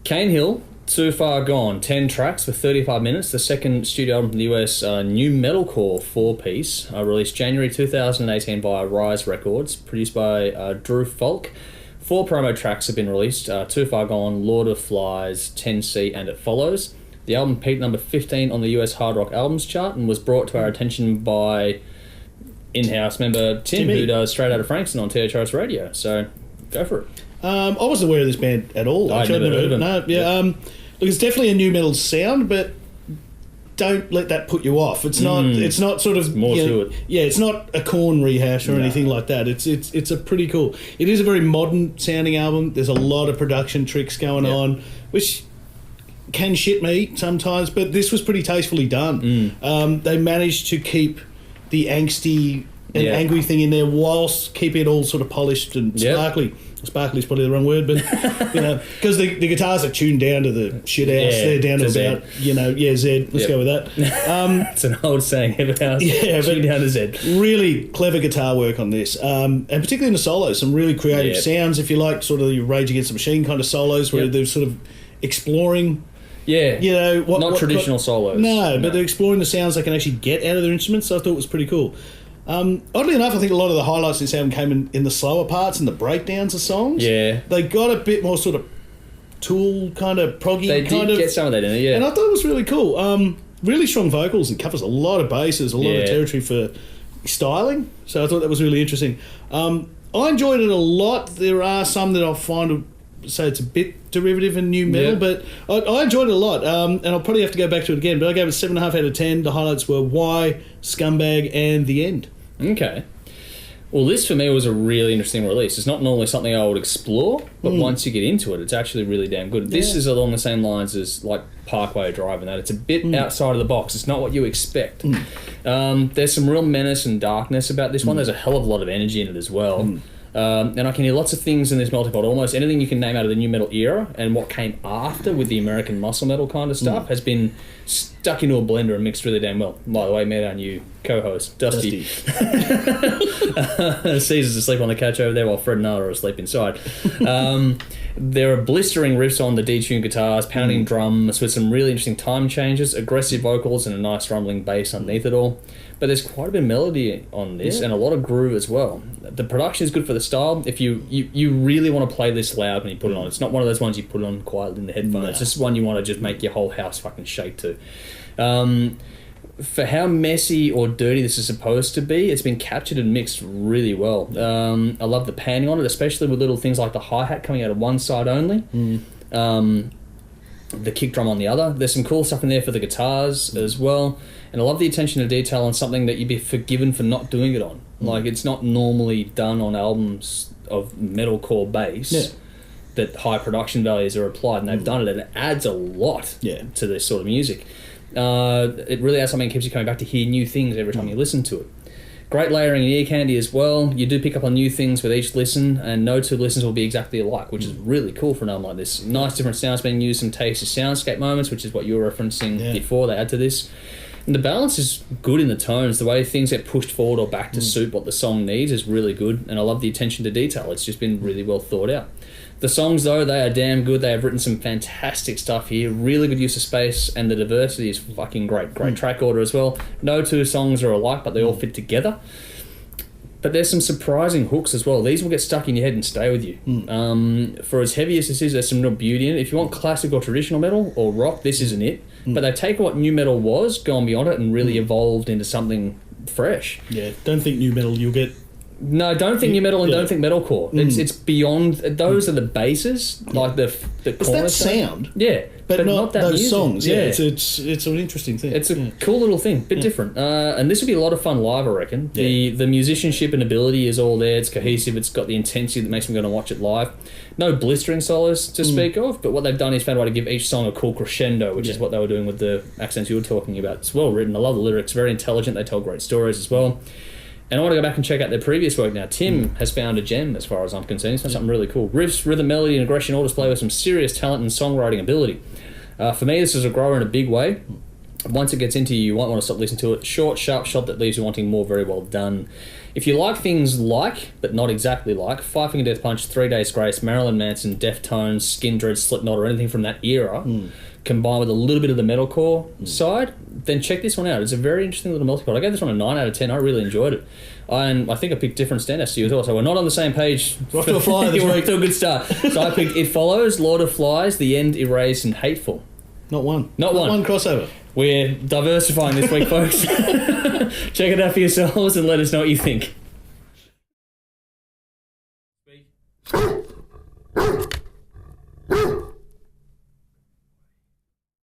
Cane Hill, Too Far Gone, 10 tracks for 35 minutes. The second studio album from the US, new metalcore 4-piece, released January 2018 via Rise Records, produced by Drew Falk. 4 promo tracks have been released, Too Far Gone, Lord of Flies, 10C, and It Follows. The album peaked number 15 on the US Hard Rock Albums chart and was brought to our attention by in-house member Tim, who does Straight Outta Frankston on THRS Radio. So, go for it. I wasn't aware of this band at all. I'd never heard of them. No, yeah. Look, it's definitely a new metal sound, but don't let that put you off. It's not. It's not sort of more to it. Yeah, it's not a Korn rehash or anything like that. It's a pretty cool. It is a very modern sounding album. There's a lot of production tricks going on, which can shit me sometimes, but this was pretty tastefully done. They managed to keep the angsty and angry thing in there whilst keeping it all sort of polished and sparkly. Sparkly is probably the wrong word, but because the guitars are tuned down to the shit house, they're down to about Z. Let's go with that. It's an old saying, every house tuned down to Z. Really clever guitar work on this, and particularly in the solos, some really creative sounds. If you like, sort of the Rage Against the Machine kind of solos, where they're sort of exploring. Yeah, not traditional solos. No, but they're exploring the sounds they can actually get out of their instruments. So I thought it was pretty cool. Oddly enough, I think a lot of the highlights in this album came in the slower parts and the breakdowns of songs. Yeah. They got a bit more sort of Tool kind of proggy they kind of... get some of that in it, yeah. And I thought it was really cool. Really strong vocals and covers a lot of bases, a lot of territory for styling. So I thought that was really interesting. I enjoyed it a lot. There are some that I find... So it's a bit derivative in new metal, but I enjoyed it a lot, and I'll probably have to go back to it again, but I gave it 7.5 out of 10. The highlights were Why, Scumbag, and The End. Okay. Well, this for me was a really interesting release. It's not normally something I would explore, but once you get into it, it's actually really damn good. This is along the same lines as like Parkway Drive and that. It's a bit outside of the box. It's not what you expect. There's some real menace and darkness about this one. There's a hell of a lot of energy in it as well. And I can hear lots of things in this multipod. Almost anything you can name out of the new metal era and what came after with the American muscle metal kind of stuff has been stuck into a blender and mixed really damn well. By the way, met our new co-host, Dusty. Caesar's asleep on the couch over there while Fred and I are asleep inside. There are blistering riffs on the detuned guitars, pounding drums with some really interesting time changes, aggressive vocals and a nice rumbling bass underneath it all. But there's quite a bit of melody on this and a lot of groove as well. The production is good for the style. If you really want to play this loud when you put it on, it's not one of those ones you put on quietly in the headphones. It's just one you want to just make your whole house fucking shake to. For how messy or dirty this is supposed to be, it's been captured and mixed really well. I love the panning on it, especially with little things like the hi-hat coming out of one side only. The kick drum on the other. There's some cool stuff in there for the guitars as well. And I love the attention to detail on something that you'd be forgiven for not doing it on. Like, it's not normally done on albums of metalcore bass that high production values are applied, and they've done it, and it adds a lot to this sort of music. It really has something that keeps you coming back to hear new things every time you listen to it. Great layering and ear candy as well. You do pick up on new things with each listen, and no two listens will be exactly alike, which is really cool for an album like this. Nice different sounds being used, some tasty soundscape moments, which is what you were referencing before they add to this. And the balance is good in the tones. The way things get pushed forward or back to suit what the song needs is really good, and I love the attention to detail. It's just been really well thought out. The songs, though, they are damn good. They have written some fantastic stuff here. Really good use of space, and the diversity is fucking great. Great track order as well. No two songs are alike, but they all fit together. But there's some surprising hooks as well. These will get stuck in your head and stay with you. For as heavy as this is, there's some real beauty in it. If you want classic or traditional metal or rock, this isn't it. But they've taken what new metal was, gone beyond it, and really evolved into something fresh. Yeah, don't think new metal you'll get... No, don't think new metal and don't think metalcore. It's beyond... Those are the bases, like the it's that sound. Yeah. But not that those music. Songs. Yeah, it's an interesting thing. It's a cool little thing, bit different. And this would be a lot of fun live, I reckon. The musicianship and ability is all there. It's cohesive. It's got the intensity that makes me going to watch it live. No blistering solos to speak of, but what they've done is found a way to give each song a cool crescendo, which is what they were doing with the accents you were talking about. It's well written. I love the lyrics. Very intelligent. They tell great stories as well. And I want to go back and check out their previous work now. Tim has found a gem as far as I'm concerned. He's found something really cool. Riffs, rhythm, melody, and aggression all display with some serious talent and songwriting ability. For me, this is a grower in a big way. once it gets into you won't want to stop listening to it. Short, sharp shot that leaves you wanting more, very well done. If you like things like, but not exactly like, Five Finger Death Punch, 3 Days Grace, Marilyn Manson, Deftones, Skin Dread, Slipknot, or anything from that era, combined with a little bit of the metalcore side, then check this one out. It's a very interesting little melting pot. I gave this one a 9 out of 10. I really enjoyed it. And I think I picked different standouts to you as well, so we're not on the same page. Rock to a Fly this We're week. to a good start. So I picked It Follows, Lord of Flies, The End, Erased, and Hateful. Not one. Not one. One crossover. We're diversifying this week, folks. Check it out for yourselves and let us know what you think. Speak.